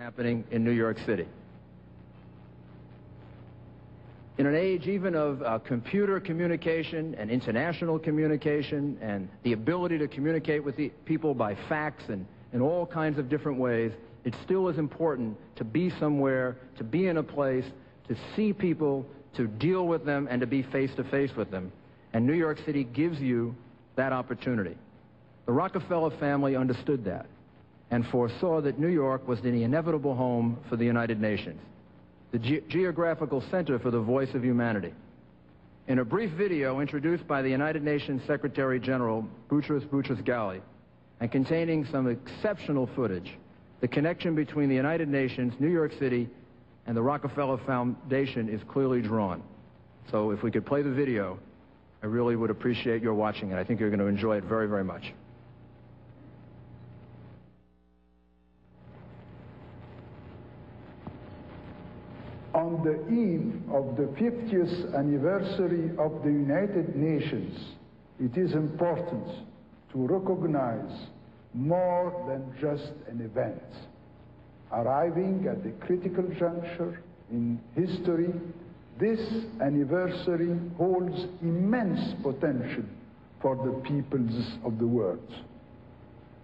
happening in New York City. In an age even of computer communication and international communication and the ability to communicate with the people by fax and in all kinds of different ways, it still is important to be somewhere, to be in a place, to see people, to deal with them, and to be face-to-face with them. And New York City gives you that opportunity. The Rockefeller family understood that and foresaw that New York was the inevitable home for the United Nations, the geographical center for the voice of humanity. In a brief video introduced by the United Nations Secretary General Boutros Boutros-Ghali and containing some exceptional footage, the connection between the United Nations, New York City, and the Rockefeller Foundation is clearly drawn. So if we could play the video, I really would appreciate your watching it. I think you're going to enjoy it very, very much. On the eve of the 50th anniversary of the United Nations, it is important to recognize more than just an event. Arriving at a critical juncture in history, this anniversary holds immense potential for the peoples of the world.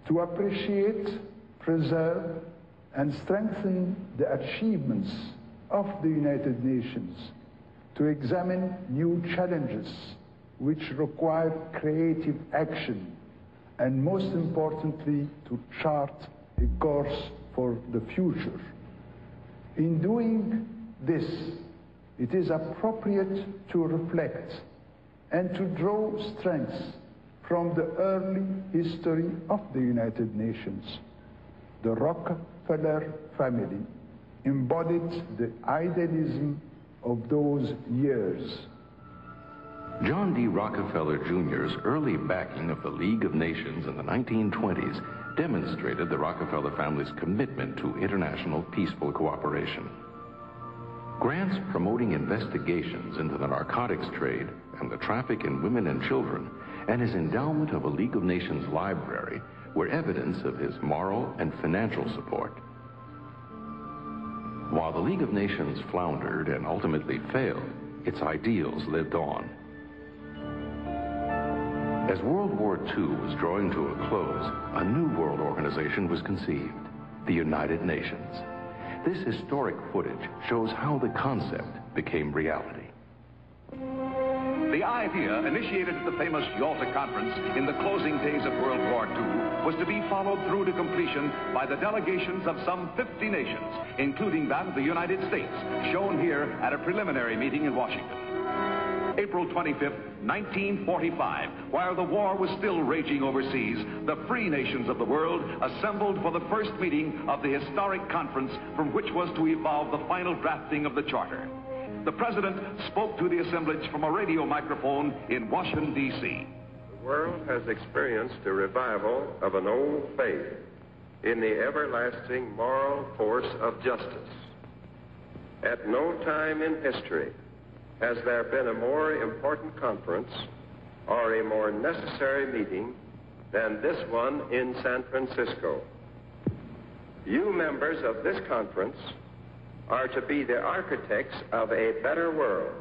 To appreciate, preserve, and strengthen the achievements of the United Nations, to examine new challenges which require creative action, and most importantly, to chart a course for the future. In doing this, it is appropriate to reflect and to draw strengths from the early history of the United Nations. The Rockefeller family embodied the idealism of those years. John D. Rockefeller Jr.'s early backing of the League of Nations in the 1920s demonstrated the Rockefeller family's commitment to international peaceful cooperation. Grants promoting investigations into the narcotics trade and the traffic in women and children, and his endowment of a League of Nations library were evidence of his moral and financial support. While the League of Nations floundered and ultimately failed, its ideals lived on. As World War II was drawing to a close, a new world organization was conceived, the United Nations. This historic footage shows how the concept became reality. The idea, initiated at the famous Yalta Conference in the closing days of World War II, was to be followed through to completion by the delegations of some 50 nations, including that of the United States, shown here at a preliminary meeting in Washington. April 25th, 1945, while the war was still raging overseas, the free nations of the world assembled for the first meeting of the historic conference from which was to evolve the final drafting of the Charter. The President spoke to the assemblage from a radio microphone in Washington, D.C. The world has experienced a revival of an old faith in the everlasting moral force of justice. At no time in history has there been a more important conference or a more necessary meeting than this one in San Francisco. You members of this conference are to be the architects of a better world.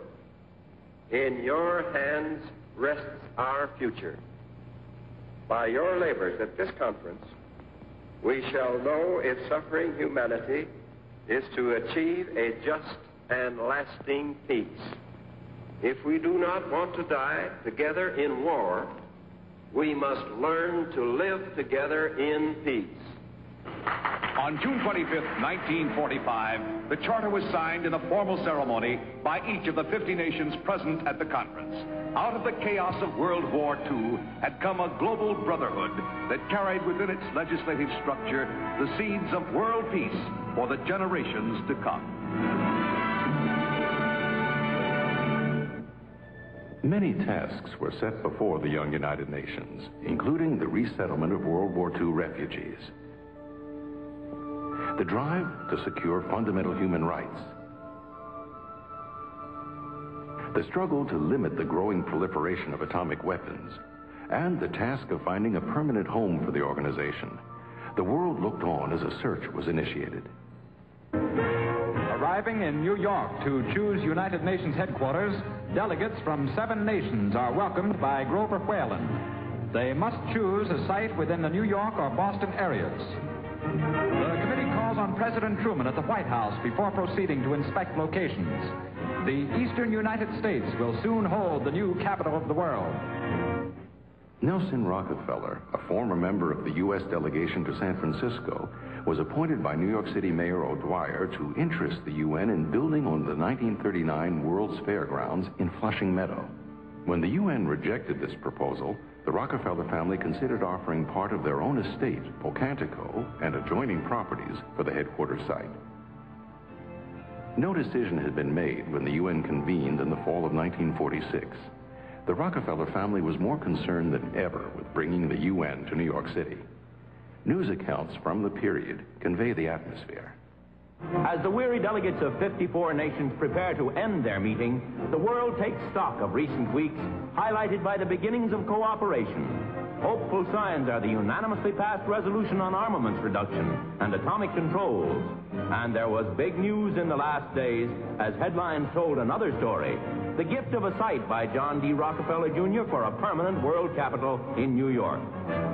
In your hands rests our future. By your labors at this conference, we shall know if suffering humanity is to achieve a just and lasting peace. If we do not want to die together in war, we must learn to live together in peace. On June 25th, 1945, the Charter was signed in a formal ceremony by each of the 50 nations present at the conference. Out of the chaos of World War II had come a global brotherhood that carried within its legislative structure the seeds of world peace for the generations to come. Many tasks were set before the young United Nations, including the resettlement of World War II refugees, the drive to secure fundamental human rights, the struggle to limit the growing proliferation of atomic weapons, and the task of finding a permanent home for the organization. The world looked on as a search was initiated. Arriving in New York to choose United Nations headquarters, delegates from 7 nations are welcomed by Grover Whalen. They must choose a site within the New York or Boston areas. The committee calls on President Truman at the White House before proceeding to inspect locations. The eastern United States will soon hold the new capital of the world. Nelson Rockefeller, a former member of the U.S. delegation to San Francisco, was appointed by New York City Mayor O'Dwyer to interest the UN in building on the 1939 World's Fairgrounds in Flushing Meadow. When the UN rejected this proposal, the Rockefeller family considered offering part of their own estate, Pocantico, and adjoining properties for the headquarters site. No decision had been made when the UN convened in the fall of 1946. The Rockefeller family was more concerned than ever with bringing the UN to New York City. News accounts from the period convey the atmosphere. As the weary delegates of 54 nations prepare to end their meeting, the world takes stock of recent weeks, highlighted by the beginnings of cooperation. Hopeful signs are the unanimously passed resolution on armaments reduction and atomic controls. And there was big news in the last days as headlines told another story: the gift of a site by John D. Rockefeller Jr. for a permanent world capital in New York.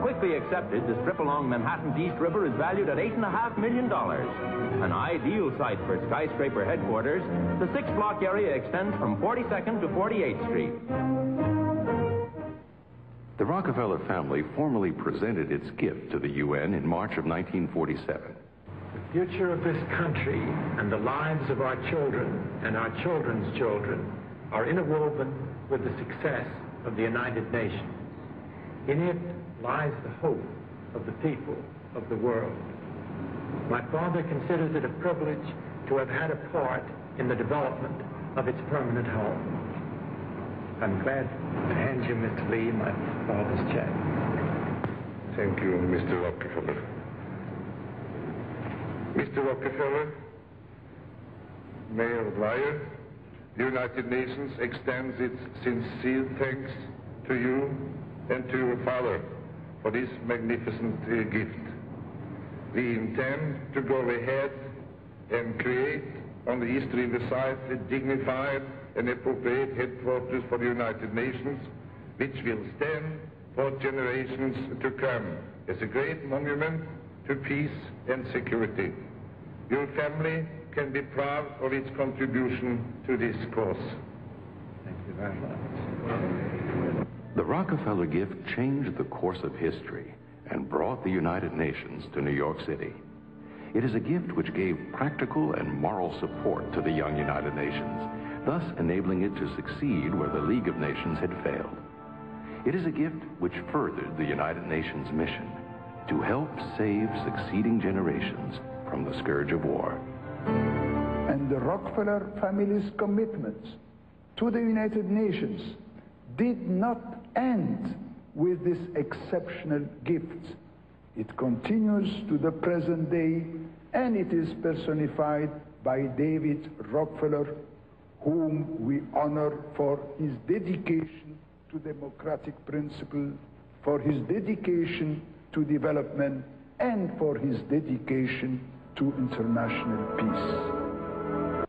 Quickly accepted, the strip along Manhattan's East River is valued at $8.5 million. An ideal site for skyscraper headquarters, the 6-block area extends from 42nd to 48th Street. The Rockefeller family formally presented its gift to the UN in March of 1947. The future of this country and the lives of our children and our children's children are interwoven with the success of the United Nations. In it lies the hope of the people of the world. My father considers it a privilege to have had a part in the development of its permanent home. I'm glad to hand you, Mr. Lee, my father's check. Thank you, Mr. Rockefeller. Mr. Rockefeller, Mayor Dwyer, the United Nations extends its sincere thanks to you and to your father for this magnificent gift. We intend to go ahead and create on the East River site a dignified and appropriate headquarters for the United Nations, which will stand for generations to come as a great monument to peace and security. Your family can be proud of its contribution to this cause. Thank you very much. The Rockefeller gift changed the course of history and brought the United Nations to New York City. It is a gift which gave practical and moral support to the young United Nations, thus enabling it to succeed where the League of Nations had failed. It is a gift which furthered the United Nations mission to help save succeeding generations from the scourge of war. And the Rockefeller family's commitment to the United Nations did not end with this exceptional gift. It continues to the present day, and it is personified by David Rockefeller, whom we honor for his dedication to democratic principle, for his dedication to development, and for his dedication to international peace.